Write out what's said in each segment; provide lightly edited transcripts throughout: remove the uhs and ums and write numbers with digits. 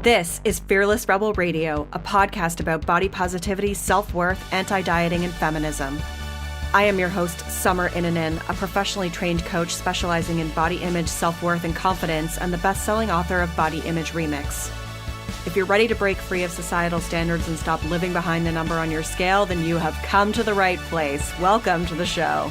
This is Fearless Rebel Radio, a podcast about body positivity, self-worth, anti-dieting, and feminism. I am your host, Summer Inanen, a professionally trained coach specializing in body image, self-worth, and confidence, and the best-selling author of Body Image Remix. If you're ready to break free of societal standards and stop living behind the number on your scale, then you have come to the right place. Welcome to the show.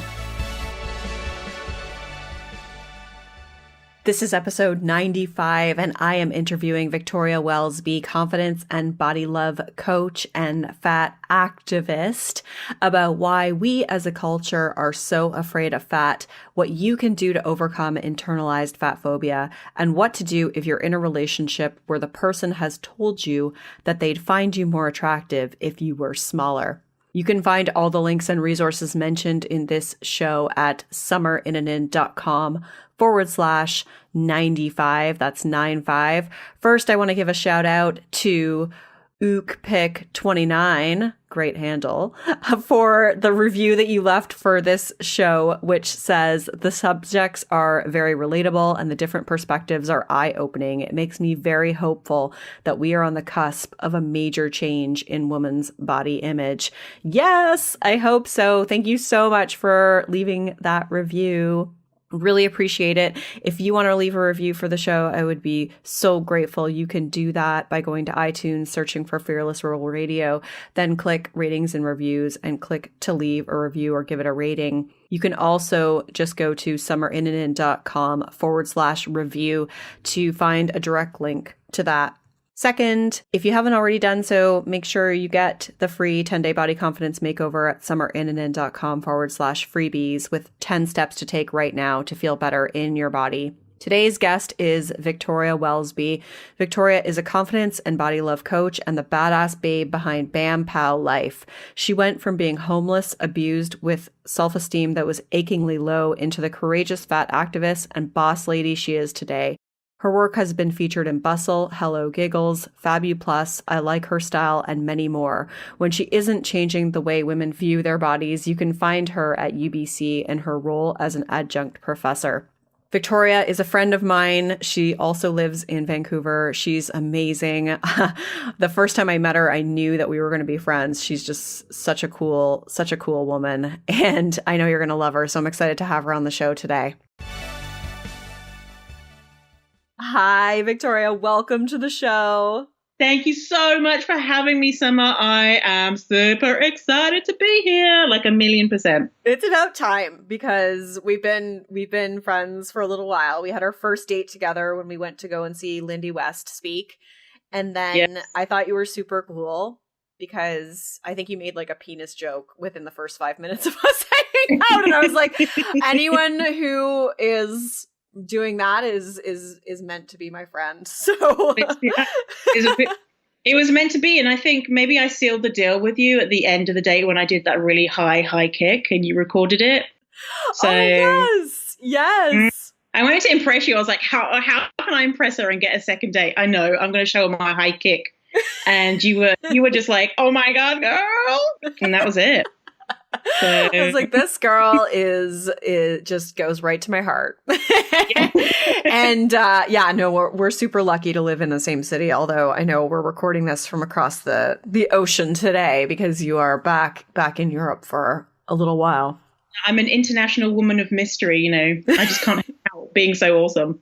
This is episode 95, and I am interviewing Victoria Welsby, confidence and body love coach and fat activist, about why we as a culture are so afraid of fat, what you can do to overcome internalized fat phobia, and what to do if you're in a relationship where the person has told you that they'd find you more attractive if you were smaller. You can find all the links and resources mentioned in this show at summerinanen.com/95. That's 95. First, I want to give a shout out to OokPick29, great handle, for the review that you left for this show, which says the subjects are very relatable and the different perspectives are eye-opening. It makes me very hopeful that we are on the cusp of a major change in women's body image. Yes, I hope so. Thank you so much for leaving that review. Really appreciate it. If you want to leave a review for the show, I would be so grateful. You can do that by going to iTunes, searching for Fearless Rebel Radio, then click ratings and reviews and click to leave a review or give it a rating. You can also just go to summerinanen.com/review to find a direct link to that. Second, if you haven't already done so, make sure you get the free 10-day body confidence makeover at summerinanen.com/freebies with 10 steps to take right now to feel better in your body. Today's guest is Victoria Welsby. Victoria is a confidence and body love coach and the badass babe behind Bam Pow Life. She went from being homeless, abused, with self-esteem that was achingly low into the courageous fat activist and boss lady she is today. Her work has been featured in Bustle, Hello Giggles, Fabu Plus, I Like Her Style, and many more. When she isn't changing the way women view their bodies, you can find her at UBC in her role as an adjunct professor. Victoria is a friend of mine. She also lives in Vancouver. She's amazing. The first time I met her, I knew that we were going to be friends. She's just such a cool woman, and I know you're going to love her, so I'm excited to have her on the show today. Hi, Victoria. Welcome to the show. Thank you so much for having me, Summer. I am super excited to be here, like 1,000,000%. It's about time because we've been friends for a little while. We had our first date together when we went to go and see Lindy West speak. And then yes. I thought you were super cool because I think you made like a penis joke within the first 5 minutes of us hanging out. And I was like, anyone who is doing that is meant to be my friend. So it was meant to be, and I think maybe I sealed the deal with you at the end of the day when I did that really high kick and you recorded it. So yes. I wanted to impress you. I was like, how can I impress her and get a second date? I know I'm going to show her my high kick, and you were just like, oh my god, girl, and that was it. So. I was like, this girl it just goes right to my heart. And we're super lucky to live in the same city, although I know we're recording this from across the ocean today because you are back in Europe for a little while. I'm an international woman of mystery, you know. I just can't help being so awesome.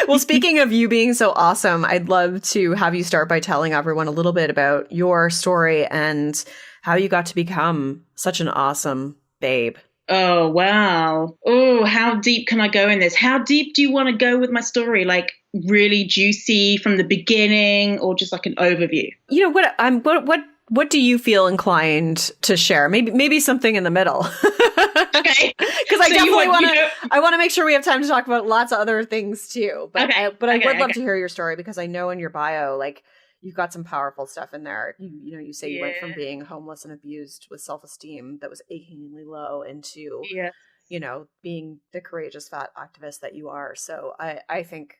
Well, speaking of you being so awesome, I'd love to have you start by telling everyone a little bit about your story and how you got to become such an awesome babe. Oh, wow. Oh, how deep can I go in this? How deep do you want to go with my story? Like really juicy from the beginning or just like an overview? You know, what do you feel inclined to share? Maybe something in the middle. Okay. Because I definitely want to make sure we have time to talk about lots of other things too. But I would love to hear your story because I know in your bio, like, you've got some powerful stuff in there. You say you went from being homeless and abused with self-esteem that was achingly low into, being the courageous fat activist that you are. So I think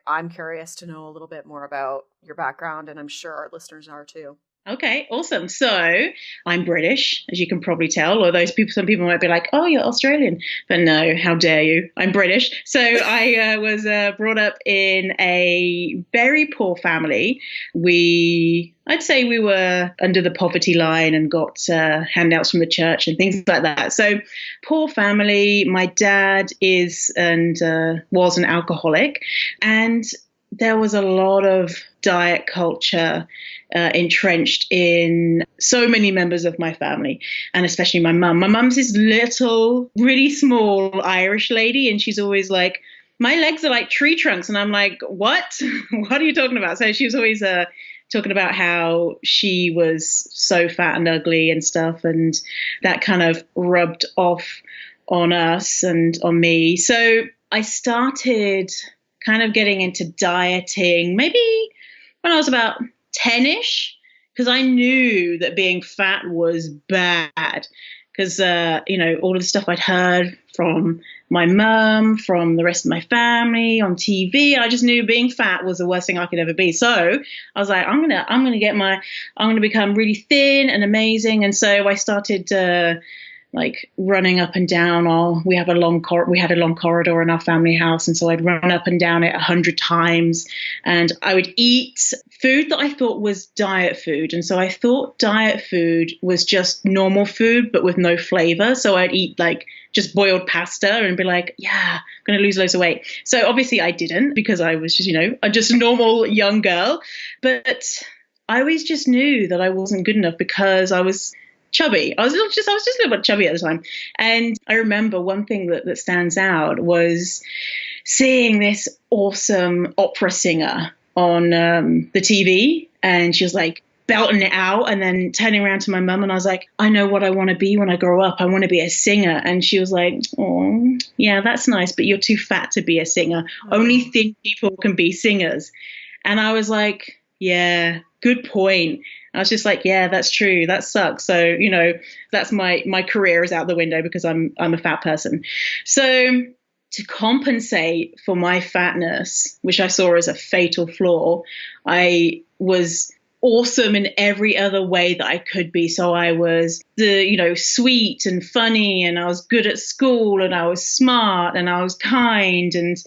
I'm curious to know a little bit more about your background, and I'm sure our listeners are too. Okay, awesome. So I'm British, as you can probably tell, or some people might be like, oh, you're Australian. But no, how dare you? I'm British. So I was brought up in a very poor family. I'd say we were under the poverty line and got handouts from the church and things like that. So poor family. My dad is and was an alcoholic, and there was a lot of diet culture entrenched in so many members of my family, and especially my mum. My mum's this little, really small Irish lady, and she's always like, my legs are like tree trunks. And I'm like, what? What are you talking about? So she was always talking about how she was so fat and ugly and stuff, and that kind of rubbed off on us and on me. So I started kind of getting into dieting maybe when I was about 10-ish, because I knew that being fat was bad. Because, all of the stuff I'd heard from my mum, from the rest of my family on TV, I just knew being fat was the worst thing I could ever be. So I was like, I'm gonna become really thin and amazing. And so I started running up and down. We had a long corridor in our family house, and so I'd run up and down it 100 times, and I would eat food that I thought was diet food. And so I thought diet food was just normal food but with no flavor. So I'd eat like just boiled pasta and be like, yeah, I'm going to lose loads of weight. So obviously I didn't, because I was just a normal young girl. But I always just knew that I wasn't good enough because I was chubby. I was just a little bit chubby at the time. And I remember one thing that stands out was seeing this awesome opera singer on the TV, and she was like belting it out, and then turning around to my mum, and I was like, I know what I want to be when I grow up. I want to be a singer. And she was like, oh, yeah, that's nice, but you're too fat to be a singer. Only thin people can be singers. And I was like, yeah, good point. I was just like, yeah, that's true. That sucks. So, that's my career is out the window because I'm a fat person. So to compensate for my fatness, which I saw as a fatal flaw, I was awesome in every other way that I could be. So I was sweet and funny, and I was good at school, and I was smart, and I was kind, and,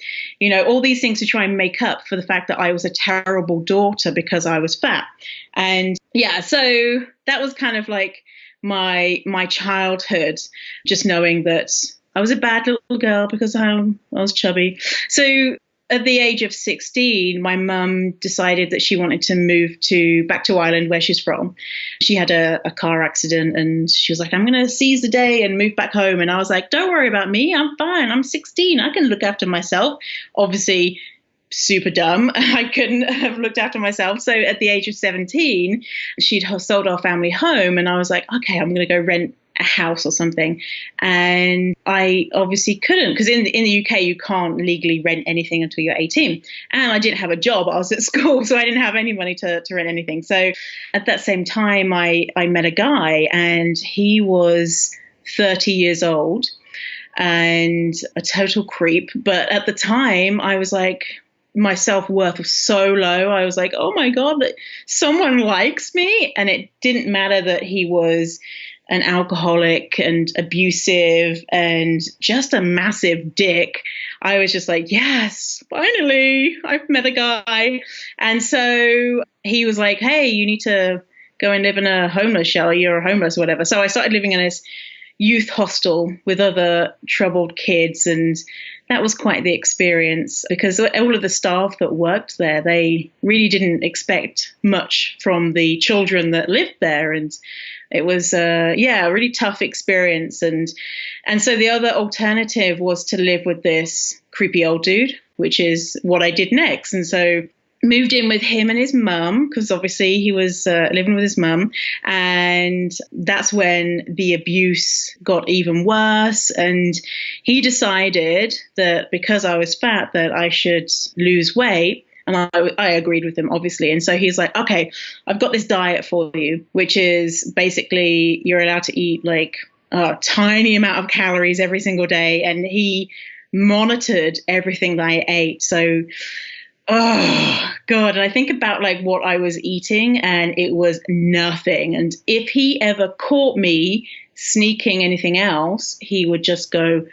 all these things to try and make up for the fact that I was a terrible daughter because I was fat. And yeah, so that was kind of like my childhood, just knowing that I was a bad little girl because I was chubby. So at the age of 16, my mum decided that she wanted to move back to Ireland, where she's from. She had a car accident, and she was like, I'm going to seize the day and move back home. And I was like, don't worry about me. I'm fine. I'm 16. I can look after myself. Obviously, super dumb. I couldn't have looked after myself. So at the age of 17, she'd sold our family home, and I was like, okay, I'm going to go rent a house or something. And I obviously couldn't, because in the UK you can't legally rent anything until you're 18. And I didn't have a job. I was at school, so I didn't have any money to rent anything. So at that same time, I met a guy, and he was 30 years old and a total creep. But at the time, I was like, my self-worth was so low. I was like, oh my God, that someone likes me. And it didn't matter that he was an alcoholic and abusive and just a massive dick. I was just like, yes, finally, I've met a guy. And so he was like, hey, you need to go and live in a homeless shelter. You're homeless or whatever. So I started living in this youth hostel with other troubled kids, and that was quite the experience, because all of the staff that worked there, they really didn't expect much from the children that lived there. And it was a really tough experience. And so the other alternative was to live with this creepy old dude, which is what I did next. And so moved in with him and his mum, because obviously he was living with his mum. And that's when the abuse got even worse. And he decided that because I was fat, that I should lose weight. And I agreed with him, obviously. And so he's like, okay, I've got this diet for you, which is basically you're allowed to eat like a tiny amount of calories every single day. And he monitored everything that I ate. So Oh God. And I think about like what I was eating and it was nothing. And if he ever caught me sneaking anything else, he would just go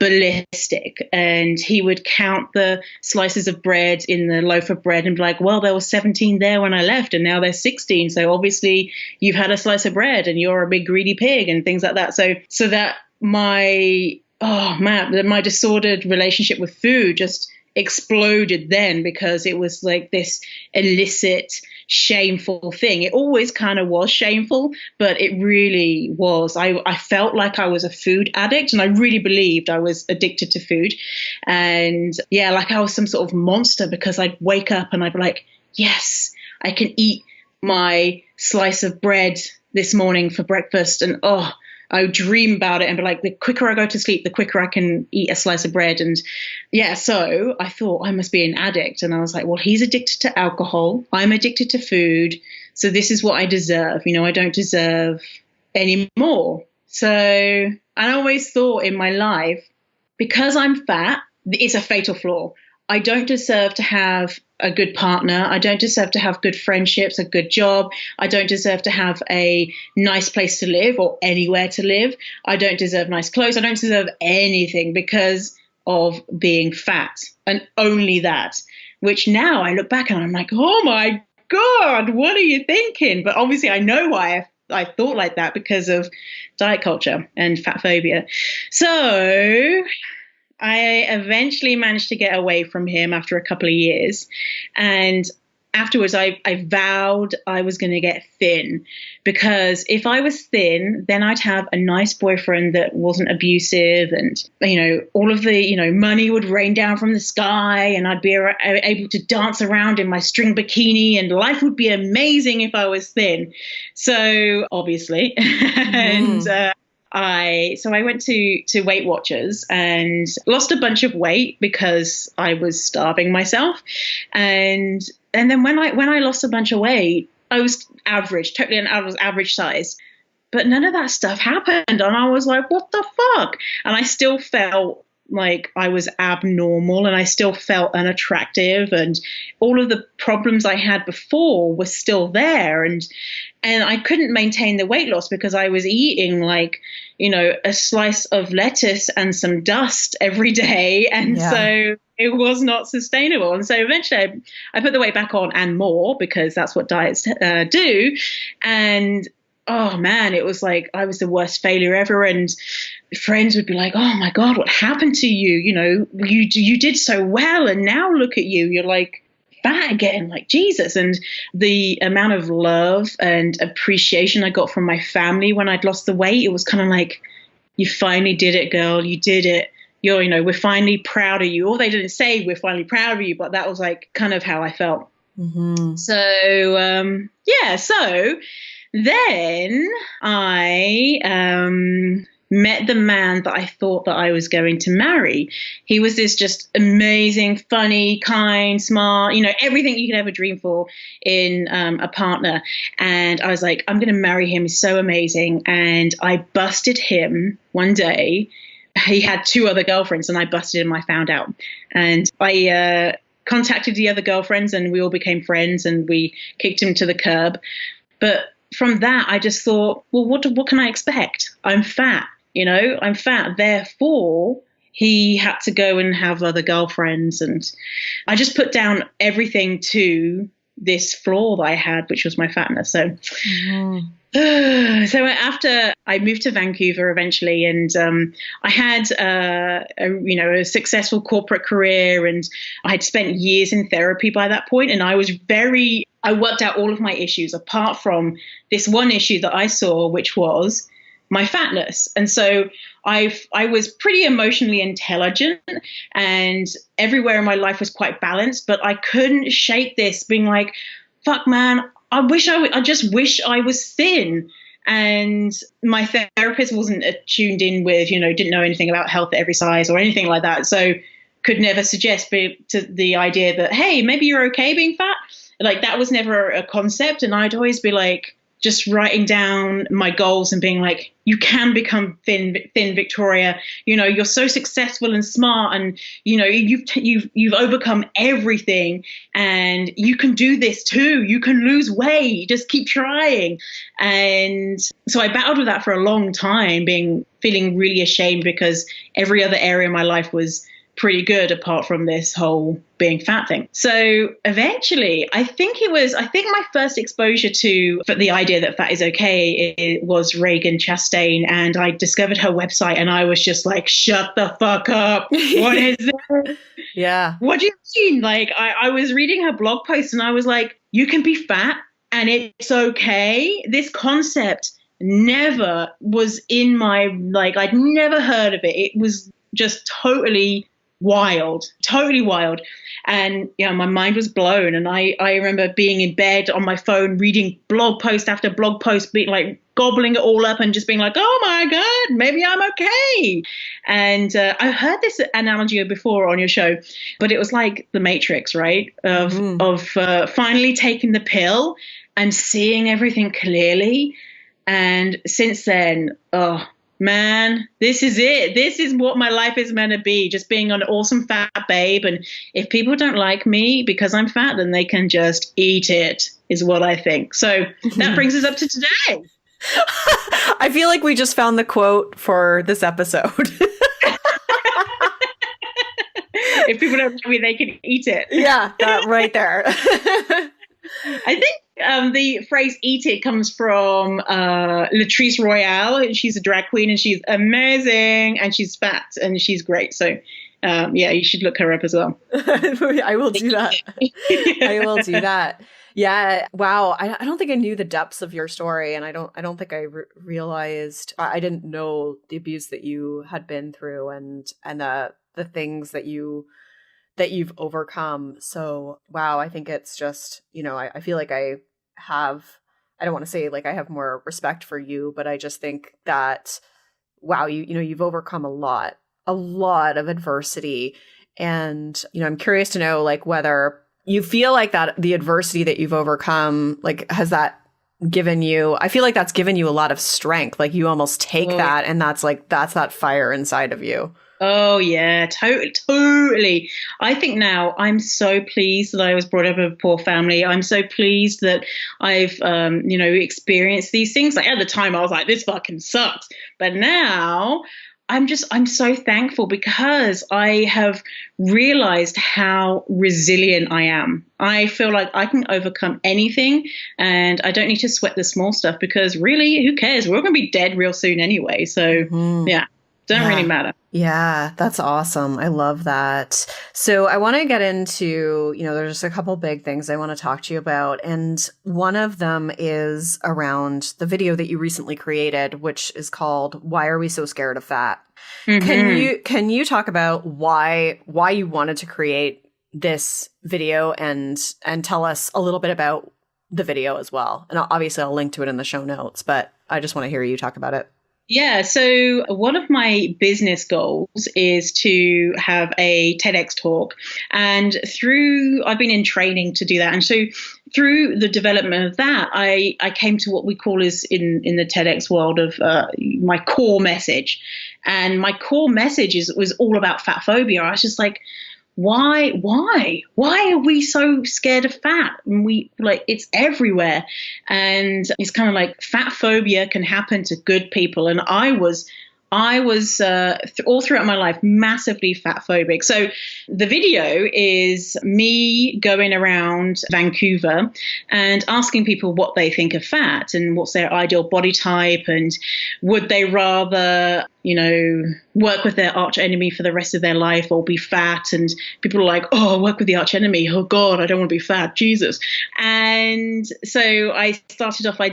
ballistic, and he would count the slices of bread in the loaf of bread and be like, well, there was 17 there when I left and now there's 16. So obviously you've had a slice of bread and you're a big greedy pig and things like that. So that my disordered relationship with food just exploded then, because it was like this illicit, shameful thing. It always kind of was shameful, but it really was. I felt like I was a food addict, and I really believed I was addicted to food. And yeah, like I was some sort of monster, because I'd wake up and I'd be like, yes, I can eat my slice of bread this morning for breakfast. And I would dream about it and be like, the quicker I go to sleep, the quicker I can eat a slice of bread. And yeah, so I thought I must be an addict. And I was like, well, he's addicted to alcohol. I'm addicted to food. So this is what I deserve. I don't deserve any more. So I always thought in my life, because I'm fat, it's a fatal flaw. I don't deserve to have a good partner. I don't deserve to have good friendships, a good job. I don't deserve to have a nice place to live or anywhere to live. I don't deserve nice clothes. I don't deserve anything because of being fat, and only that, which now I look back and I'm like, oh my God, what are you thinking? But obviously I know why I thought like that, because of diet culture and fat phobia. So I eventually managed to get away from him after a couple of years. And afterwards, I vowed I was going to get thin, because if I was thin, then I'd have a nice boyfriend that wasn't abusive, and, all of the, money would rain down from the sky, and I'd be able to dance around in my string bikini, and life would be amazing if I was thin. So obviously, and I went to Weight Watchers and lost a bunch of weight because I was starving myself. And then when I lost a bunch of weight, I was average, I was average size. But none of that stuff happened. And I was like, what the fuck? And I still felt like I was abnormal, and I still felt unattractive, and all of the problems I had before were still there. And I couldn't maintain the weight loss because I was eating like, a slice of lettuce and some dust every day. And so it was not sustainable. And so eventually I put the weight back on and more, because that's what diets do. And oh man, it was like I was the worst failure ever. And friends would be like, oh my God, what happened to you? You did so well, and now look at you. You're like fat again, like Jesus. And the amount of love and appreciation I got from my family when I'd lost the weight, it was kind of like, you finally did it, girl. You did it. We're finally proud of you. Or they didn't say we're finally proud of you, but that was like kind of how I felt. Mm-hmm. So, so then I met the man that I thought that I was going to marry. He was this just amazing, funny, kind, smart, everything you could ever dream for in a partner. And I was like, I'm going to marry him. He's so amazing. And I busted him one day. He had 2 other girlfriends, and I busted him. I found out. And I contacted the other girlfriends, and we all became friends, and we kicked him to the curb. But from that, I just thought, well, what can I expect? I'm fat. I'm fat. Therefore, he had to go and have other girlfriends. And I just put down everything to this flaw that I had, which was my fatness. So, so after I moved to Vancouver eventually, and I had a successful corporate career, and I had spent years in therapy by that point. And I worked out all of my issues, apart from this one issue that I saw, which was my fatness. And so I was pretty emotionally intelligent, and everywhere in my life was quite balanced, but I couldn't shake this being like, fuck man, I just wish I was thin. And my therapist wasn't tuned in with, didn't know anything about health at every size or anything like that. So could never suggest to the idea that, hey, maybe you're okay being fat. Like that was never a concept. And I'd always be like, just writing down my goals and being like, you can become thin, Victoria. You know, you're so successful and smart, and you know, you've overcome everything, and you can do this too. You can lose weight. Just keep trying. And so I battled with that for a long time, feeling really ashamed because every other area of my life was pretty good apart from this whole being fat thing. So eventually, I think my first exposure to the idea that fat is okay, it was Reagan Chastain, and I discovered her website and I was just like, shut the fuck up. What is this? Yeah. What do you mean? Like, I was reading her blog post and I was like, you can be fat and it's okay. This concept never was in my, like, I'd never heard of it. It was just totally wild. And yeah, my mind was blown. And I remember being in bed on my phone, reading blog post after blog post, being like gobbling it all up and just being like, oh my God, maybe I'm okay. And I heard this analogy before on your show, but it was like the Matrix, right? Of finally taking the pill and seeing everything clearly. And since then, oh man, this is it. This is what my life is meant to be, just being an awesome fat babe. And if people don't like me because I'm fat, then they can just eat it, is what I think. So that brings us up to today. I feel like we just found the quote for this episode. If people don't like me, they can eat it. Yeah, that right there. I think the phrase "eat it" comes from Latrice Royale. She's a drag queen and she's amazing and she's fat and she's great. So yeah, you should look her up as well. I will do that. I will do that. Yeah. Wow. I don't think I knew the depths of your story, and I don't think I realized. I didn't know the abuse that you had been through, and the things that you've overcome. So, wow, I think it's just, I feel like I don't want to say like I have more respect for you, but I just think that, wow, you've overcome a lot of adversity. And, I'm curious to know, like, whether you feel like that the adversity that you've overcome, like, has that given you, I feel like that's given you a lot of strength. Like, you almost take that, and that's that fire inside of you. Oh, yeah, totally. I think now I'm so pleased that I was brought up in a poor family. I'm so pleased that I've, experienced these things. Like, at the time I was like, this fucking sucks. But now I'm so thankful because I have realized how resilient I am. I feel like I can overcome anything, and I don't need to sweat the small stuff because really, who cares? We're going to be dead real soon anyway. So yeah. Don't really matter. Yeah, that's awesome. I love that. So I want to get into, there's just a couple big things I want to talk to you about. And one of them is around the video that you recently created, which is called "Why Are We So Scared of Fat?" Mm-hmm. Can you talk about why you wanted to create this video and tell us a little bit about the video as well? And obviously I'll link to it in the show notes, but I just want to hear you talk about it. Yeah, so one of my business goals is to have a TEDx talk, and I've been in training to do that. And so through the development of that, I came to what we call is in the TEDx world of my core message. And my core message was all about fat phobia. I was just like, why are we so scared of fat? And it's everywhere. And it's kind of like fat phobia can happen to good people. And I was all throughout my life massively fat phobic. So the video is me going around Vancouver and asking people what they think of fat and what's their ideal body type, and would they rather, work with their arch enemy for the rest of their life or be fat. And people are like, oh, work with the arch enemy. Oh God, I don't want to be fat. Jesus. And so I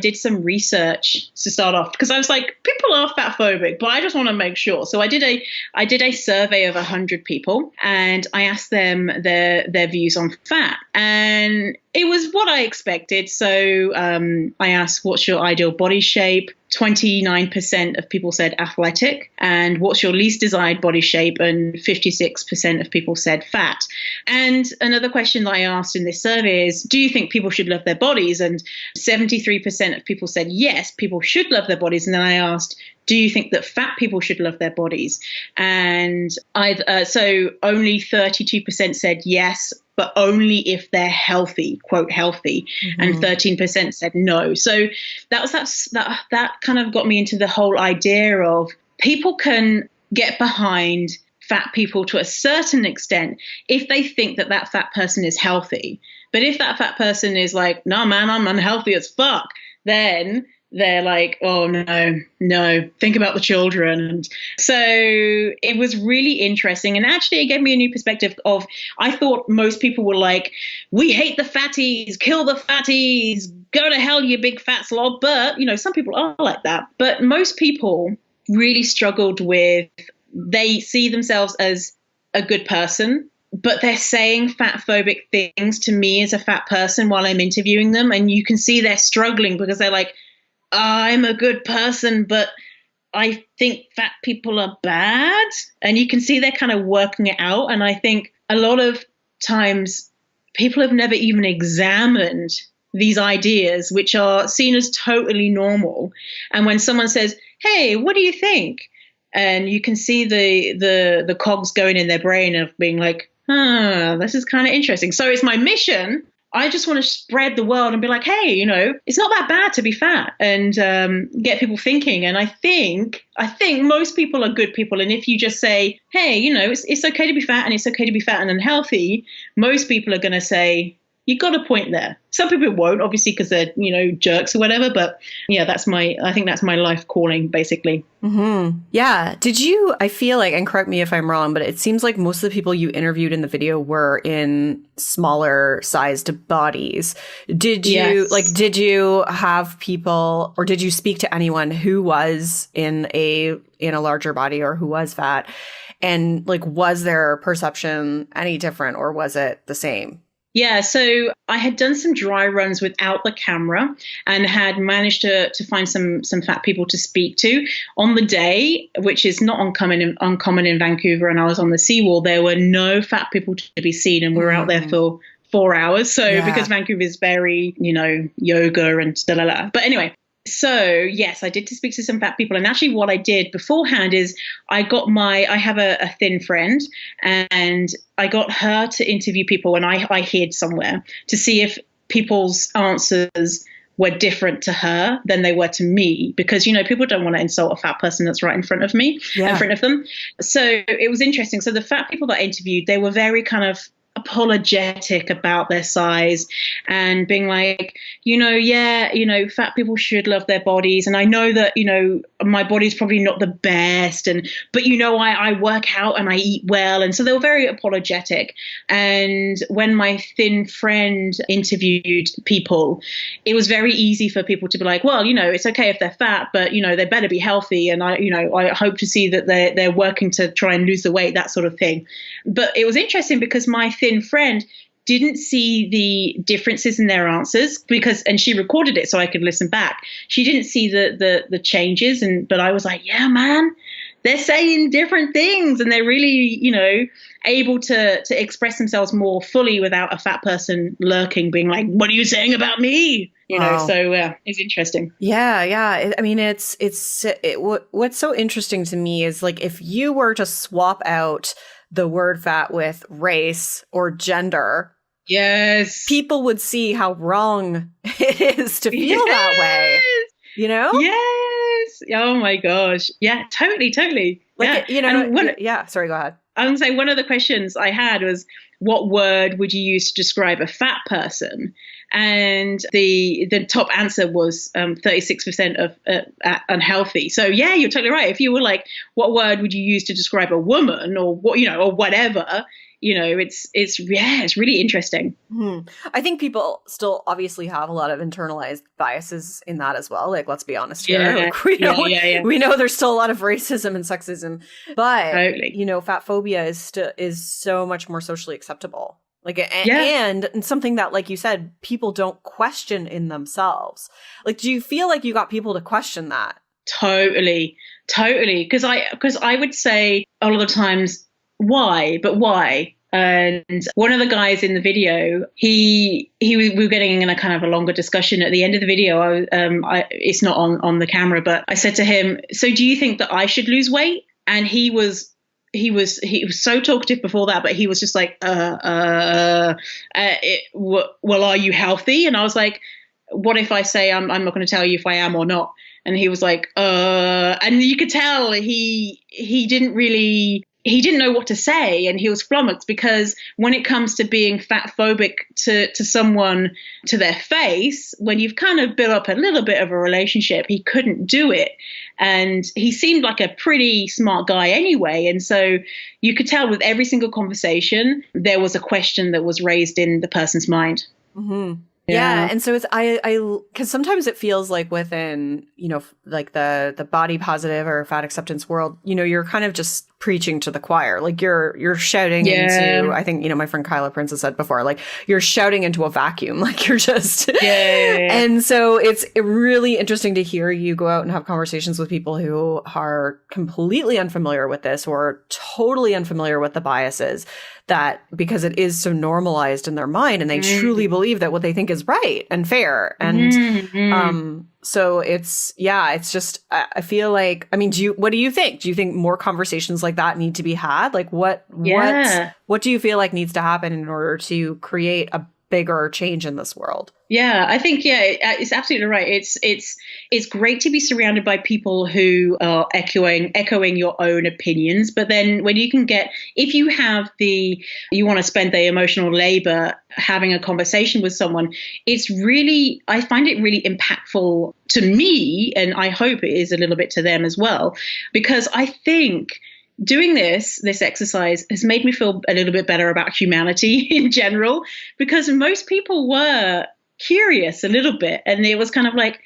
did some research to start off because I was like, people are fat phobic, but I just want to make sure. So I did a survey of 100 people, and I asked them their views on fat. And It was what I expected. So I asked, what's your ideal body shape? 29% of people said athletic. And what's your least desired body shape? And 56% of people said fat. And another question that I asked in this survey is, do you think people should love their bodies? And 73% of people said, yes, people should love their bodies. And then I asked, do you think that fat people should love their bodies? And so only 32% said yes, but only if they're healthy, quote healthy, and 13% said no. So that kind of got me into the whole idea of people can get behind fat people to a certain extent if they think that that fat person is healthy. But if that fat person is like, no, man, I'm unhealthy as fuck, then they're like, oh, no, think about the children. And so it was really interesting. And actually, it gave me a new perspective of, I thought most people were like, we hate the fatties, kill the fatties, go to hell, you big fat slob. But, some people are like that. But most people really struggled with, they see themselves as a good person, but they're saying fat phobic things to me as a fat person while I'm interviewing them. And you can see they're struggling because they're like, I'm a good person, but I think fat people are bad. And you can see they're kind of working it out. And I think a lot of times people have never even examined these ideas, which are seen as totally normal. And when someone says, hey, what do you think? And you can see the cogs going in their brain of being like, this is kind of interesting. So it's my mission. I just want to spread the word and be like, hey, it's not that bad to be fat, and get people thinking. And I think most people are good people. And if you just say, hey, it's okay to be fat, and it's okay to be fat and unhealthy, most people are going to say, you got a point there. Some people won't, obviously, because they're, jerks or whatever. But yeah, I think that's my life calling, basically. Mm-hmm. Yeah. I feel like, and correct me if I'm wrong, but it seems like most of the people you interviewed in the video were in smaller sized bodies. Did you have people, or did you speak to anyone who was in a larger body or who was fat? And was their perception any different, or was it the same? Yeah, so I had done some dry runs without the camera and had managed to find some fat people to speak to. On the day, which is not uncommon in Vancouver, and I was on the seawall, there were no fat people to be seen, and we were out there for 4 hours. So because Vancouver is very, yoga and da-la-la. But anyway, so yes, I did to speak to some fat people. And actually what I did beforehand is I have a thin friend, and I got her to interview people, and I hid somewhere to see if people's answers were different to her than they were to me, because, people don't want to insult a fat person that's right in front of me, in front of them. So it was interesting. So the fat people that I interviewed, they were very kind of apologetic about their size and being like, fat people should love their bodies. And I know that, my body's probably not the best. But I work out and I eat well. And so they were very apologetic. And when my thin friend interviewed people, it was very easy for people to be like, well, it's okay if they're fat, but, they better be healthy. And I hope to see that they're working to try and lose the weight, that sort of thing. But it was interesting because my thin friend didn't see the differences in their answers and she recorded it so I could listen back. She didn't see the changes, but I was like, yeah, man, they're saying different things, and they're really, able to express themselves more fully without a fat person lurking, being like, what are you saying about me? So it's interesting. Yeah. I mean, what's so interesting to me is if you were to swap out the word fat with race or gender, yes, people would see how wrong it is to feel that way. Yes. Oh my gosh. Yeah, totally. Sorry, go ahead. I was going to say, one of the questions I had was, what word would you use to describe a fat person? And the top answer was 36% of unhealthy. So yeah, you're totally right. If you were like, what word would you use to describe a woman, or what, or whatever, it's really interesting. I think people still obviously have a lot of internalized biases in that as well. Let's be honest here. We know there's still a lot of racism and sexism, but totally. Fat phobia is so much more socially acceptable. Like, Yeah. and something that, like you said, people don't question in themselves. Like, do you feel like you got people to question that? Totally, totally. Because I would say a lot of times, why? But why? And one of the guys in the video, we were getting in a kind of a longer discussion at the end of the video. It's not on the camera, but I said to him, "So do you think that I should lose weight?" And he was so talkative before that, but he was just like, well, are you healthy? And I was like, what if I say I'm not going to tell you if I am or not? And he was like, and you could tell he didn't know what to say, and he was flummoxed, because when it comes to being fat phobic to someone to their face, when you've kind of built up a little bit of a relationship, he couldn't do it. And he seemed like a pretty smart guy anyway. And so you could tell with every single conversation, there was a question that was raised in the person's mind. Mm-hmm. Yeah. And so it's, cause sometimes it feels like within, like the body positive or fat acceptance world, you're kind of just preaching to the choir. Like you're shouting into, I think, my friend Kyla Prince has said before, like you're shouting into a vacuum, like you're just, And so it's really interesting to hear you go out and have conversations with people who are completely unfamiliar with this, or totally unfamiliar with the biases, that because it is so normalized in their mind, and they truly believe that what they think is right and fair. And, so it's just, I feel like, I mean, what do you think? Do you think more conversations like that need to be had? Like what do you feel like needs to happen in order to create a bigger change in this world? Yeah, I think, it's absolutely right. It's great to be surrounded by people who are echoing your own opinions. But then when if you want to spend the emotional labor having a conversation with someone, I find it really impactful to me, and I hope it is a little bit to them as well, because I think doing this exercise has made me feel a little bit better about humanity in general, because most people were curious a little bit, and it was kind of like,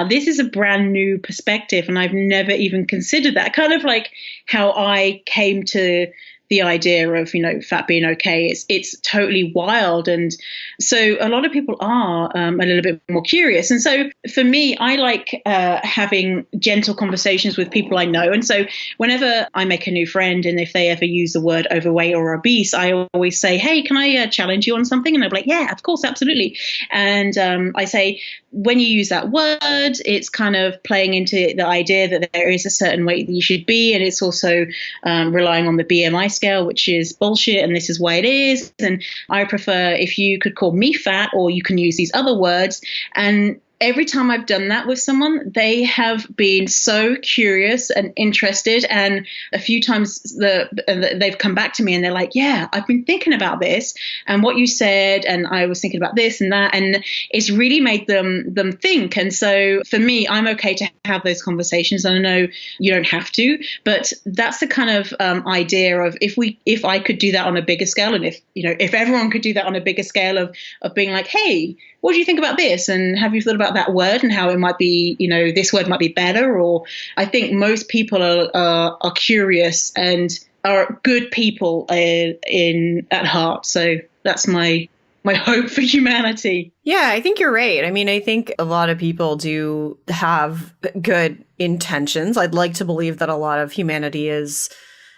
this is a brand new perspective, and I've never even considered that. Kind of like how I came to the idea of, fat being okay. It's totally wild. And so a lot of people are a little bit more curious. And so for me, I like having gentle conversations with people I know. And so whenever I make a new friend, and if they ever use the word overweight or obese, I always say, hey, can I challenge you on something? And they're like, yeah, of course, absolutely. And I say, when you use that word, it's kind of playing into the idea that there is a certain weight that you should be. And it's also relying on the BMI scale, which is bullshit, and this is why it is. And I prefer if you could call me fat, or you can use these other words. And every time I've done that with someone, they have been so curious and interested. And a few times they've come back to me and they're like, yeah, I've been thinking about this and what you said, and I was thinking about this and that. And it's really made them think. And so for me, I'm okay to have those conversations. And I know you don't have to, but that's the kind of idea of if I could do that on a bigger scale, and if everyone could do that on a bigger scale of being like, hey, what do you think about this? And have you thought about that word and how it might be, this word might be better? Or I think most people are curious and are good people at heart. So that's my hope for humanity. Yeah, I think you're right. I mean, I think a lot of people do have good intentions. I'd like to believe that a lot of humanity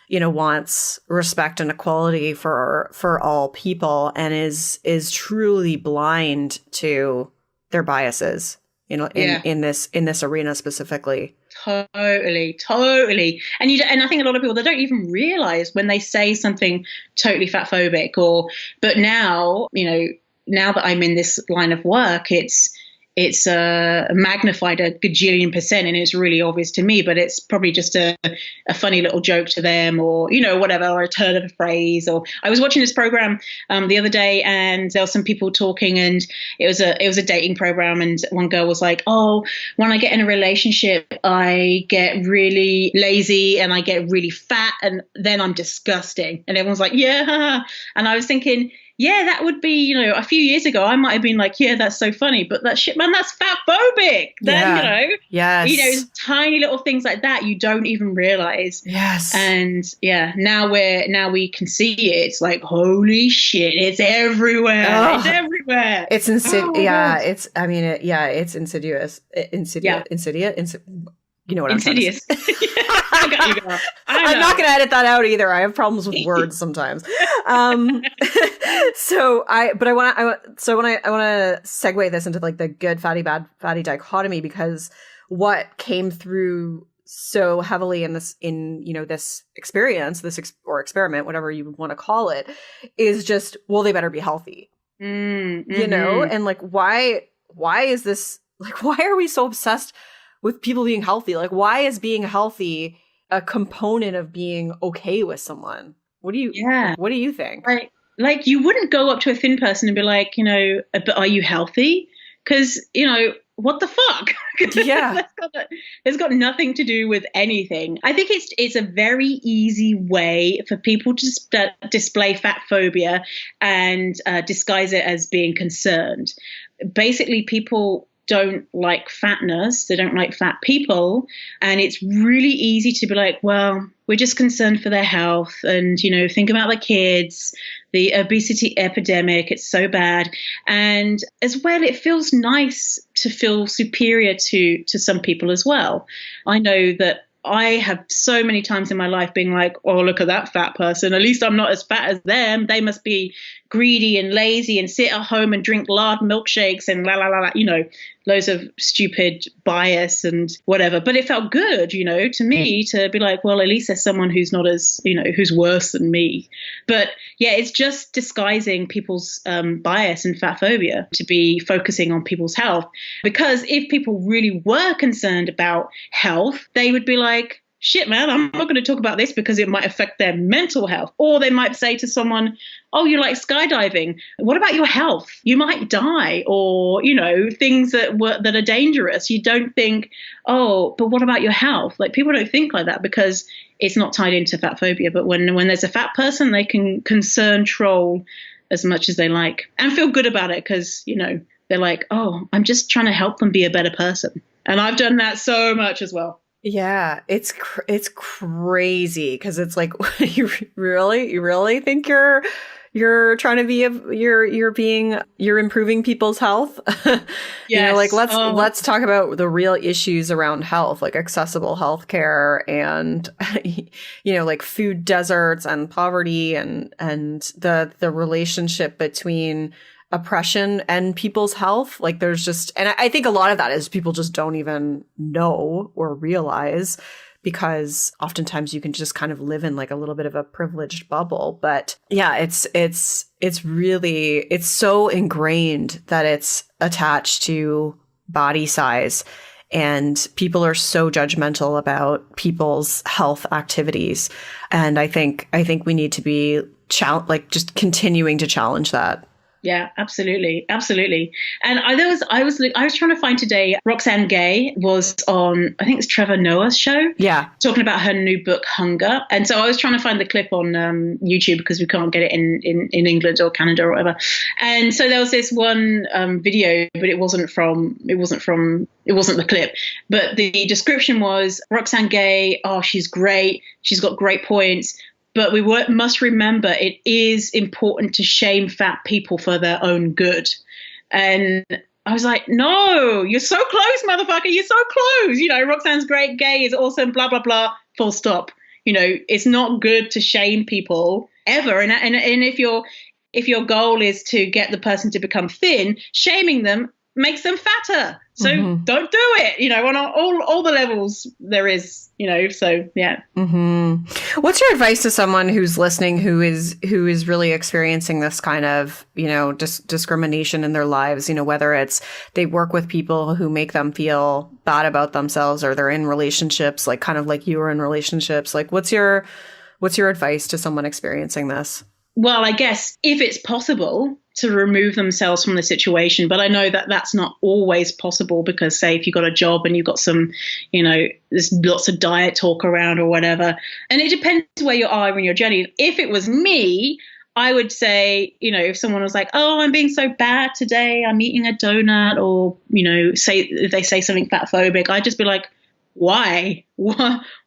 wants respect and equality for all people, and is truly blind to their biases, in this arena specifically. Totally. And I think a lot of people, they don't even realize when they say something totally fat phobic, but now that I'm in this line of work, it's magnified a gajillion percent, and it's really obvious to me, but it's probably just a funny little joke to them, or, whatever, or a turn of a phrase. Or I was watching this program the other day, and there were some people talking, and it was a dating program. And one girl was like, oh, when I get in a relationship, I get really lazy and I get really fat, and then I'm disgusting. And everyone's like, yeah. And I was thinking, yeah, that would be, a few years ago, I might have been like, yeah, that's so funny, but that shit, man, that's fat phobic. Then, Yes. tiny little things like that you don't even realize. Yes. And yeah, now we can see it. It's like, holy shit, it's everywhere. Oh, it's everywhere. It's insidious. Oh, Yeah. God. It's insidious. Insidious. You know what I'm trying to say. I got you, girl. I'm not going to edit that out either. I have problems with words sometimes. So I want to segue this into like the good fatty, bad fatty dichotomy, because what came through so heavily in this experience, or experiment, whatever you want to call it, is just, well, they better be healthy, and like, why is this, like, why are we so obsessed with people being healthy? Like, why is being healthy a component of being okay with someone? What do you think? Like you wouldn't go up to a thin person and be like, but are you healthy? Because, what the fuck? Yeah. It's got nothing to do with anything. I think it's a very easy way for people to display fat phobia and disguise it as being concerned. Basically, people don't like fatness. They don't like fat people. And it's really easy to be like, well, we're just concerned for their health. And, think about the kids, the obesity epidemic. It's so bad. And as well, it feels nice to feel superior to some people as well. I know that I have so many times in my life being like, oh, look at that fat person. At least I'm not as fat as them. They must be greedy and lazy and sit at home and drink lard milkshakes and loads of stupid bias and whatever. But it felt good, to me, to be like, well, at least there's someone who's not as, who's worse than me. But yeah, it's just disguising people's bias and fat phobia to be focusing on people's health. Because if people really were concerned about health, they would be like, shit, man, I'm not going to talk about this because it might affect their mental health. Or they might say to someone, oh, you like skydiving. What about your health? You might die. Or, things that are dangerous. You don't think, oh, but what about your health? Like, people don't think like that because it's not tied into fat phobia. But when there's a fat person, they can concern troll as much as they like and feel good about it because, they're like, oh, I'm just trying to help them be a better person. And I've done that so much as well. Yeah, it's crazy because it's like, you really think you're trying to be you're improving people's health? Yes. Like let's talk about the real issues around health, like accessible healthcare and like food deserts and poverty and the relationship between oppression and people's health. Like there's just, and I think a lot of that is people just don't even know or realize, because oftentimes you can just kind of live in like a little bit of a privileged bubble. But yeah, it's really, it's so ingrained that it's attached to body size, and people are so judgmental about people's health activities. And I think we need to be just continuing to challenge that. Yeah, absolutely. Absolutely. And I was trying to find today, Roxane Gay was on, I think it's Trevor Noah's show. Yeah. Talking about her new book, Hunger. And so I was trying to find the clip on YouTube because we can't get it in England or Canada or whatever. And so there was this one video, but it wasn't the clip. But the description was Roxane Gay, oh, she's great. She's got great points. But we must remember it is important to shame fat people for their own good. And I was like, no, you're so close, motherfucker. You're so close. Roxane's great, Gay is awesome, blah, blah, blah, full stop. It's not good to shame people ever. And if your goal is to get the person to become thin, shaming them makes them fatter. So don't do it, on all the levels there is, so yeah. Mm-hmm. What's your advice to someone who's listening, who is really experiencing this kind of, discrimination in their lives, whether it's they work with people who make them feel bad about themselves, or they're in relationships, like kind of like you were in relationships, like what's your advice to someone experiencing this? Well, I guess if it's possible to remove themselves from the situation, but I know that that's not always possible because, say, if you've got a job and you've got some, there's lots of diet talk around or whatever, and it depends where you are in your journey. If it was me, I would say, if someone was like, oh, I'm being so bad today, I'm eating a donut, or, if they say something fat phobic, I'd just be like, why?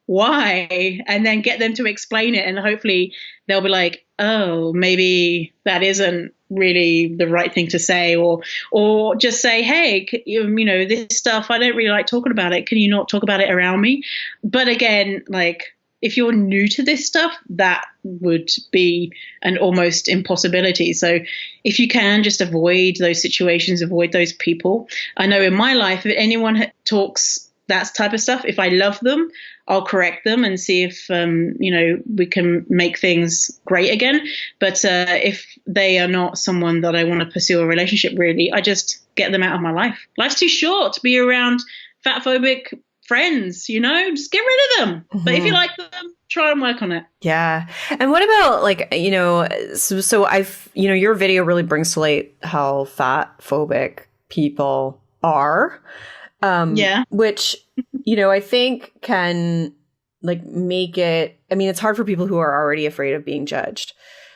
Why? And then get them to explain it. And hopefully they'll be like, oh, maybe that isn't really the right thing to say, or just say, hey, this stuff, I don't really like talking about it. Can you not talk about it around me? But again, like, if you're new to this stuff, that would be an almost impossibility. So if you can, just avoid those situations, avoid those people. I know in my life, if anyone talks that type of stuff, if I love them, I'll correct them and see if, we can make things great again. But if they are not someone that I want to pursue a relationship, really, I just get them out of my life. Life's too short to be around fat phobic friends, just get rid of them. Mm-hmm. But if you like them, try and work on it. Yeah. And what about so I've, your video really brings to light how fat phobic people are. Which, I think can make it, it's hard for people who are already afraid of being judged.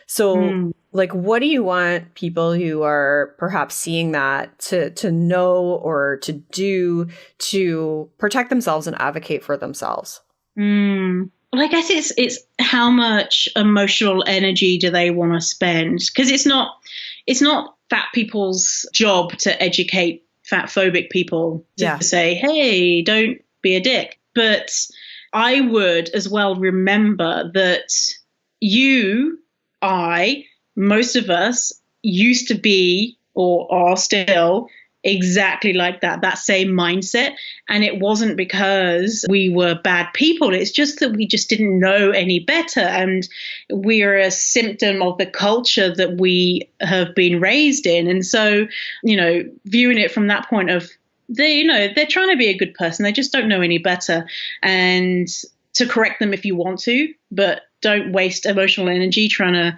So what do you want people who are perhaps seeing that to know or to do to protect themselves and advocate for themselves? Well, I guess it's how much emotional energy do they want to spend? Because it's not fat people's job to educate fat phobic people to say, hey, don't be a dick. But I would as well remember that most of us used to be or are still exactly like that same mindset. And it wasn't because we were bad people. It's just that we just didn't know any better. And we are a symptom of the culture that we have been raised in. And so, viewing it from that point of, they're trying to be a good person. They just don't know any better. And to correct them if you want to, but don't waste emotional energy trying to,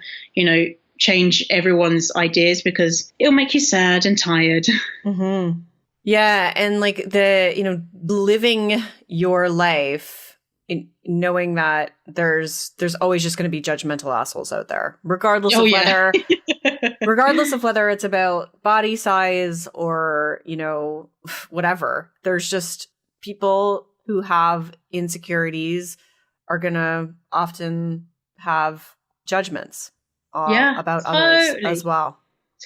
change everyone's ideas, because it'll make you sad and tired. Mm-hmm. Yeah. And living your life knowing that there's always just going to be judgmental assholes out there, regardless of whether it's about body size or, whatever. There's just people who have insecurities are going to often have judgments about others as well.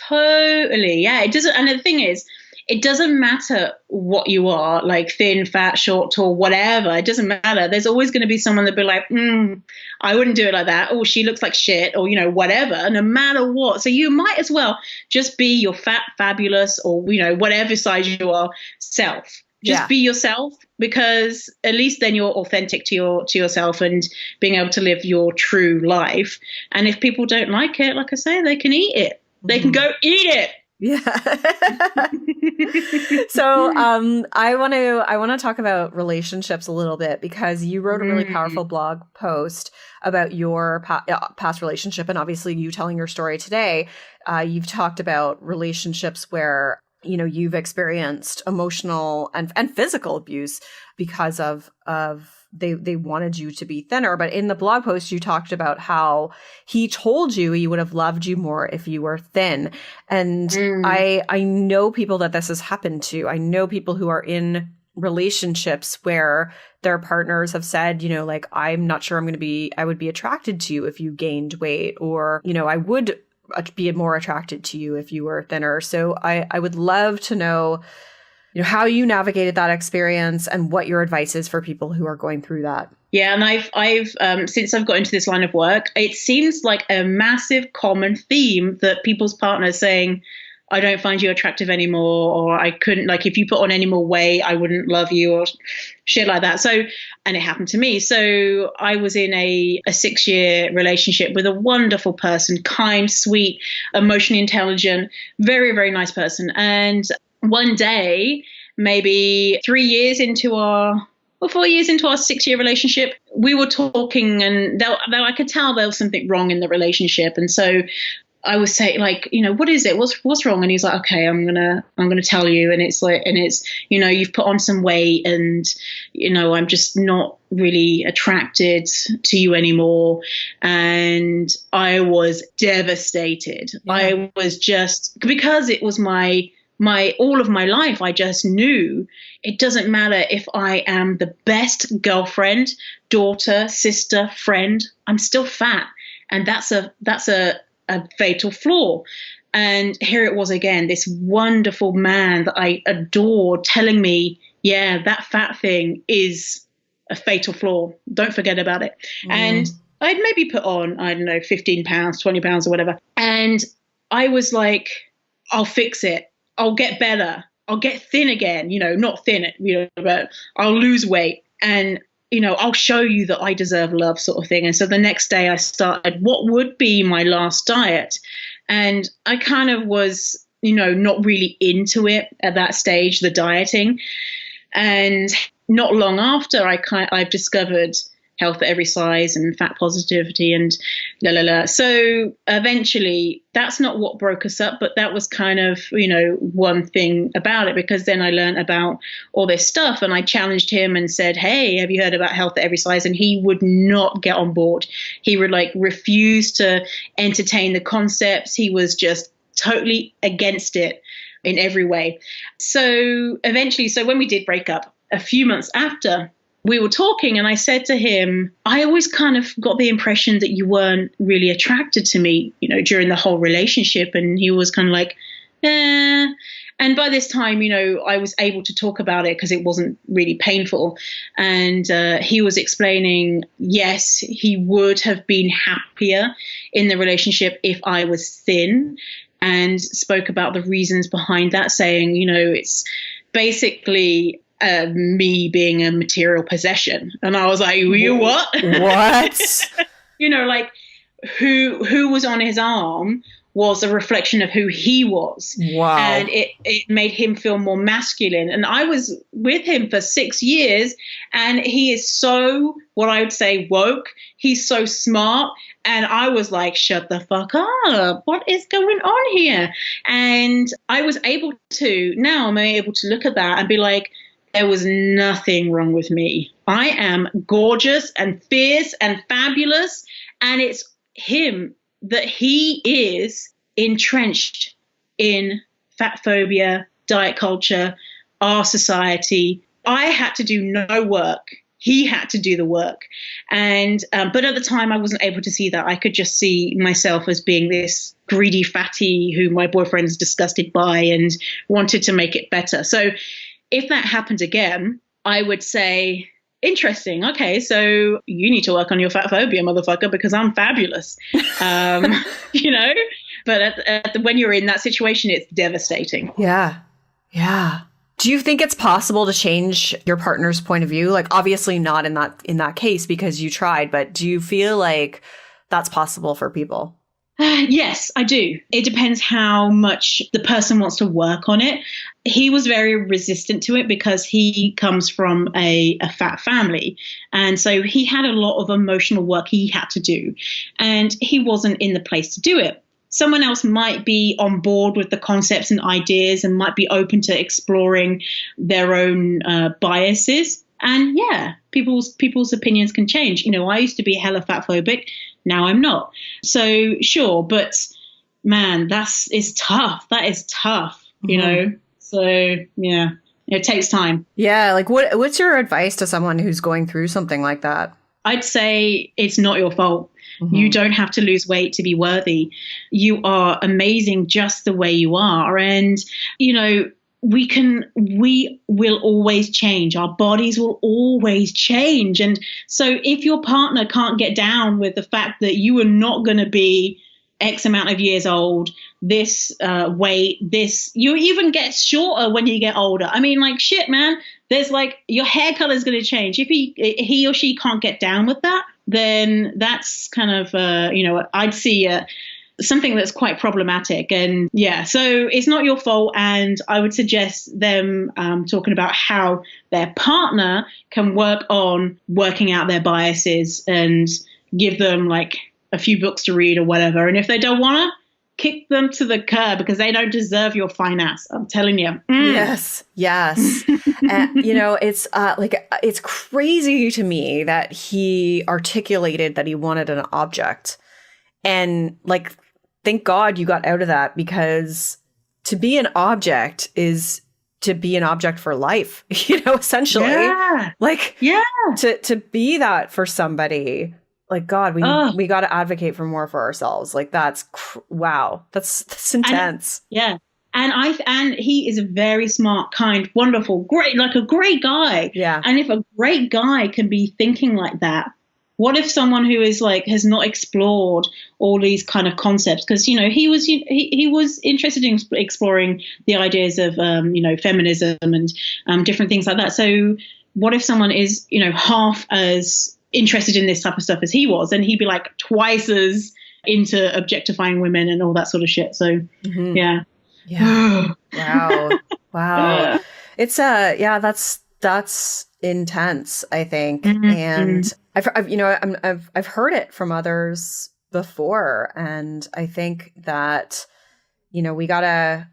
Totally. Yeah. It doesn't. And the thing is, it doesn't matter what you are, like thin, fat, short, tall, whatever. It doesn't matter. There's always going to be someone that'll be like, I wouldn't do it like that. Oh, she looks like shit, or, whatever, no matter what. So you might as well just be your fat, fabulous, or, whatever size you are, self. Just be yourself, because at least then you're authentic to yourself and being able to live your true life. And if people don't like it, like I say, they can eat it. They can go eat it. Yeah. So I want to talk about relationships a little bit, because you wrote a really powerful blog post about your past relationship, and obviously you telling your story today. You've talked about relationships where you've experienced emotional and physical abuse because of they wanted you to be thinner. But in the blog post, you talked about how he told you he would have loved you more if you were thin. And I know people that this has happened to. I know people who are in relationships where their partners have said, I'm not sure I would be attracted to you if you gained weight, or, I would be more attracted to you if you were thinner. So I would love to know, how you navigated that experience and what your advice is for people who are going through that. Yeah. And I've since I've got into this line of work, it seems like a massive common theme that people's partners saying, I don't find you attractive anymore, or I couldn't, if you put on any more weight, I wouldn't love you, or shit like that. So, and it happened to me. So I was in a 6-year relationship with a wonderful person, kind, sweet, emotionally intelligent, very, very nice person. And one day, maybe 4 years into our 6-year relationship, we were talking, and I could tell there was something wrong in the relationship. And so I was saying, like, what is it? What's wrong? And he's like, okay, I'm gonna tell you. And it's like, and it's, you've put on some weight, and I'm just not really attracted to you anymore. And I was devastated. Yeah. I was just, because it was my all of my life, I just knew it doesn't matter if I am the best girlfriend, daughter, sister, friend, I'm still fat. And that's a fatal flaw. And here it was again, this wonderful man that I adored telling me, yeah, that fat thing is a fatal flaw. Don't forget about it. And I'd maybe put on, I don't know, 15 pounds, 20 pounds or whatever. And I was like, I'll fix it. I'll get better. I'll get thin again, not thin, but I'll lose weight. And I'll show you that I deserve love, sort of thing. And so the next day I started what would be my last diet. And I kind of was, not really into it at that stage, the dieting. And not long after, I've discovered health at every size and fat positivity and So eventually that's not what broke us up, but that was kind of, one thing about it, because then I learned about all this stuff, and I challenged him and said, hey, have you heard about health at every size? And he would not get on board. He would refuse to entertain the concepts. He was just totally against it in every way. So eventually, when we did break up a few months after, we were talking, and I said to him, I always kind of got the impression that you weren't really attracted to me, during the whole relationship. And he was kind of like, eh. And by this time, I was able to talk about it because it wasn't really painful. And he was explaining, yes, he would have been happier in the relationship if I was thin, and spoke about the reasons behind that, saying, it's basically me being a material possession. And I was like, you what? What? Who was on his arm was a reflection of who he was. Wow. And it made him feel more masculine. And I was with him for 6 years, and he is so, what I would say, woke. He's so smart. And I was like, shut the fuck up. What is going on here? And I was able to, now I'm able to look at that and be like, there was nothing wrong with me. I am gorgeous and fierce and fabulous. And it's him, that he is entrenched in fat phobia, diet culture, our society. I had to do no work. He had to do the work. And but at the time, I wasn't able to see that. I could just see myself as being this greedy fatty who my boyfriend's disgusted by and wanted to make it better. So if that happened again, I would say, interesting. Okay, so you need to work on your fat phobia, motherfucker, because I'm fabulous. But when you're in that situation, it's devastating. Yeah. Yeah. Do you think it's possible to change your partner's point of view? Obviously not in that case because you tried, but do you feel like that's possible for people? Yes, I do. It depends how much the person wants to work on it. He was very resistant to it because he comes from a fat family. And so he had a lot of emotional work he had to do. And he wasn't in the place to do it. Someone else might be on board with the concepts and ideas and might be open to exploring their own biases. And yeah, people's opinions can change. I used to be hella fat phobic. Now I'm not. So sure, but man, is tough. That is tough, So yeah, it takes time. Yeah, what's your advice to someone who's going through something like that? I'd say it's not your fault. Mm-hmm. You don't have to lose weight to be worthy. You are amazing just the way you are. And, we will always change. Our bodies will always change. And so if your partner can't get down with the fact that you are not going to be X amount of years old, this weight, you even get shorter when you get older. I mean, shit, man, there's your hair color is going to change. If he or she can't get down with that, then that's kind of, I'd see something that's quite problematic. And yeah, so it's not your fault. And I would suggest them talking about how their partner can work on working out their biases and give them a few books to read or whatever. And if they don't want to, kick them to the curb because they don't deserve your fine ass. I'm telling you. Yes. And, you know, it's it's crazy to me that he articulated that he wanted an object. And like, thank God you got out of that, because to be an object is to be an object for life, you know, essentially. Yeah. Like, to be that for somebody, like, God, we got to advocate for more for ourselves. Like, that's wow. That's intense. And he is a very smart, kind, wonderful, great, like a great guy. Yeah. And if a great guy can be thinking like that, what if someone who is like has not explored all these kind of concepts? Because, you know, he was interested in exploring the ideas of you know, feminism and different things like that. So what if someone is, you know, half as interested in this type of stuff as he was, and he'd be like twice as into objectifying women and all that sort of shit. So Yeah. Wow. It's that's intense, I think. And I've you know, I've heard it from others before, and I think that, you know, we gotta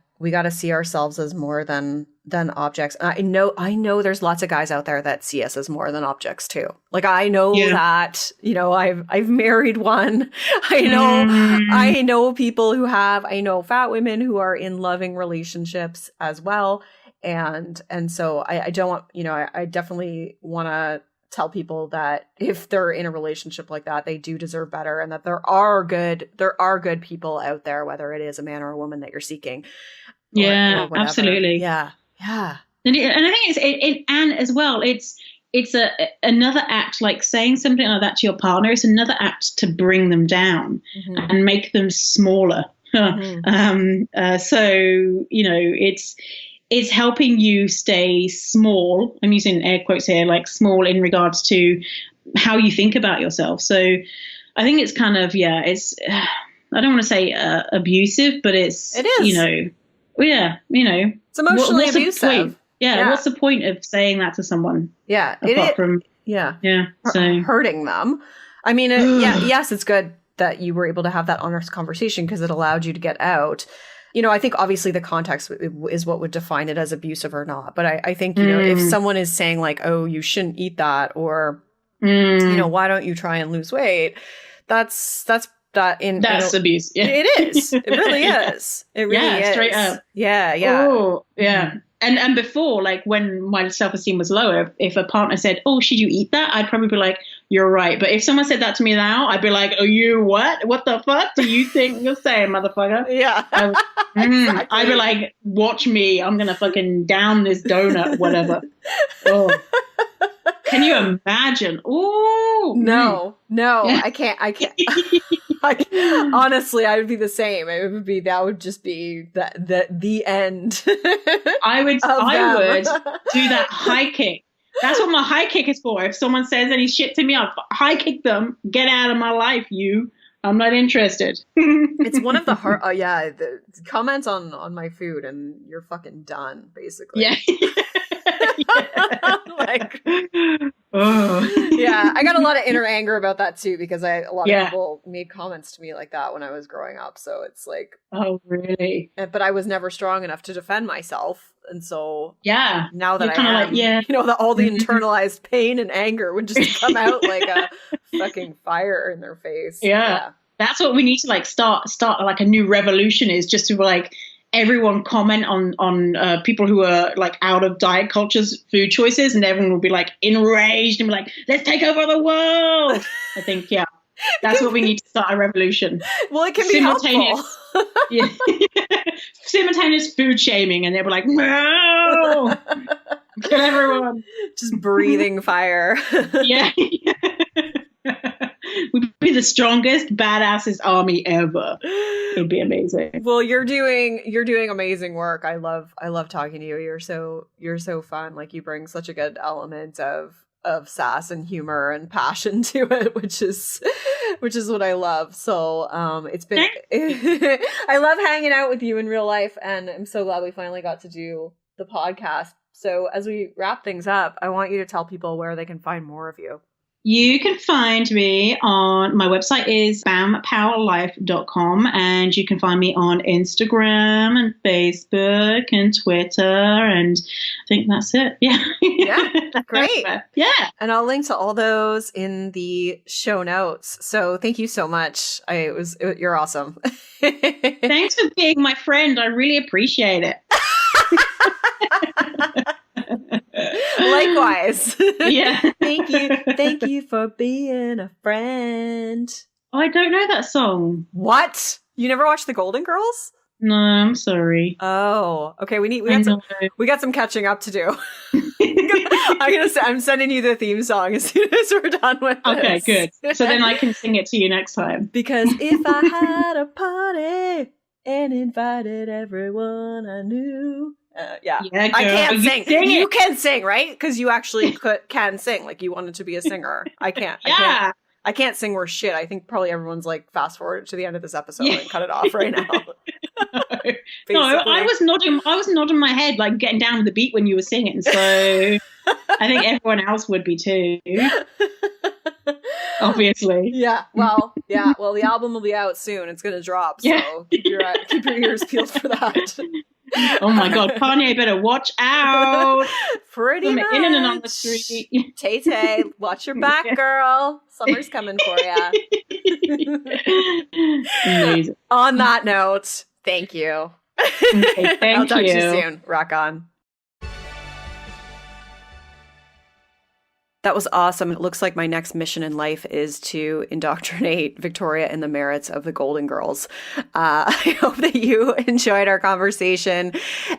see ourselves as more than objects. And I know there's lots of guys out there that see us as more than objects too. Like, I know that, you know, I've married one. I know people who have, I know fat women who are in loving relationships as well. And so I don't want, you know, I definitely want to tell people that if they're in a relationship like that, they do deserve better, and that there are good people out there, whether it is a man or a woman that you're seeking. Or absolutely. Yeah. And I think and as well, it's another act, like saying something like that to your partner. It's another act to bring them down and make them smaller. So, you know, it's helping you stay small. I'm using air quotes here, like small in regards to how you think about yourself. So I think it's kind of, it's, I don't want to say abusive, but it is, you know, you know, it's emotionally abusive. What's the point of saying that to someone? Apart from hurting them. I mean, yes, it's good that you were able to have that honest conversation because it allowed you to get out. You know, I think obviously the context is what would define it as abusive or not. But I think, you know, if someone is saying like, oh, you shouldn't eat that, or, you know, why don't you try and lose weight? That's abuse. Yeah. It is. It really is. It really is. Straight up. Yeah. Oh, yeah. And before, like when my self-esteem was lower, if a partner said, oh, should you eat that? I'd probably be like, you're right. But if someone said that to me now, I'd be like, oh, you what? What the fuck do you think you're saying, motherfucker? Yeah. Exactly. I'd be like, watch me. I'm going to fucking down this donut, whatever. Oh. Can you imagine? Oh. No, I can't. Honestly, I would be the same. That would just be the end. I would do that high kick. That's what my high kick is for. If someone says any shit to me, I'll high kick them. Get out of my life, you. I'm not interested. It's one of the hard. The comments on my food, and you're fucking done, basically. Yeah. Like, I got a lot of inner anger about that too, because a lot of people made comments to me like that when I was growing up. So it's like, oh really? But I was never strong enough to defend myself, and so now that you're I am, like, you know, that all the internalized pain and anger would just come out like a fucking fire in their face. Yeah. That's what we need to like start like a new revolution, is just to like everyone comment on people who are like out of diet culture's food choices, and everyone will be like enraged and be like, let's take over the world. I think that's what we need to start a revolution. Well, it can be helpful. Simultaneous food shaming, and they were like, no, kill everyone. Just breathing fire. We'd be the strongest, badassest army ever. It'd be amazing. Well, you're doing amazing work. I love talking to you. You're so fun. Like, you bring such a good element of sass and humor and passion to it, which is what I love. So it's been I love hanging out with you in real life, and I'm so glad we finally got to do the podcast. So as we wrap things up, I want you to tell people where they can find more of you. You can find me on my website is bampowerlife.com, and you can find me on Instagram and Facebook and Twitter, and I think that's it. Yeah. Yeah. Great. Yeah. And I'll link to all those in the show notes. So thank you so much. You're awesome. Thanks for being my friend. I really appreciate it. Likewise. Yeah. Thank you for being a friend. Oh, I don't know that song. What? You never watched The Golden Girls? No, I'm sorry. Oh, okay. We got some catching up to do. I'm sending you the theme song as soon as we're done with this. Okay, good. So then I can sing it to you next time. Because if I had a party and invited everyone I knew. Yeah, girl, I can't sing. You can sing, right? Because you actually can sing. Like you wanted to be a singer. I can't. Yeah. I can't sing worth shit. I think probably everyone's like fast forward to the end of this episode and cut it off right now. No, I was nodding my head, like getting down with the beat when you were singing. So I think everyone else would be too. Obviously. Yeah. Well, the album will be out soon. It's gonna drop. So keep your ears peeled for that. Oh my God, Kanye better watch out. Pretty much. In and on the street. Tay, watch your back, girl. Summer's coming for you. Amazing. On that note, thank you. Okay, I'll talk to you soon. Rock on. That was awesome. It looks like my next mission in life is to indoctrinate Victoria in the merits of the Golden Girls. I hope that you enjoyed our conversation,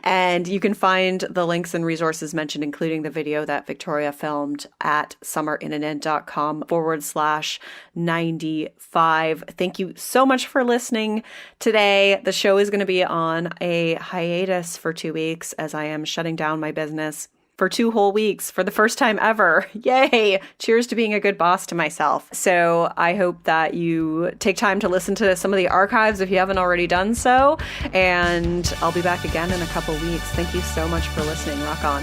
and you can find the links and resources mentioned, including the video that Victoria filmed at summerinanent.com/95. Thank you so much for listening today. The show is going to be on a hiatus for 2 weeks as I am shutting down my business for 2 whole weeks for the first time ever. Yay! Cheers to being a good boss to myself. So I hope that you take time to listen to some of the archives if you haven't already done so. And I'll be back again in a couple weeks. Thank you so much for listening. Rock on.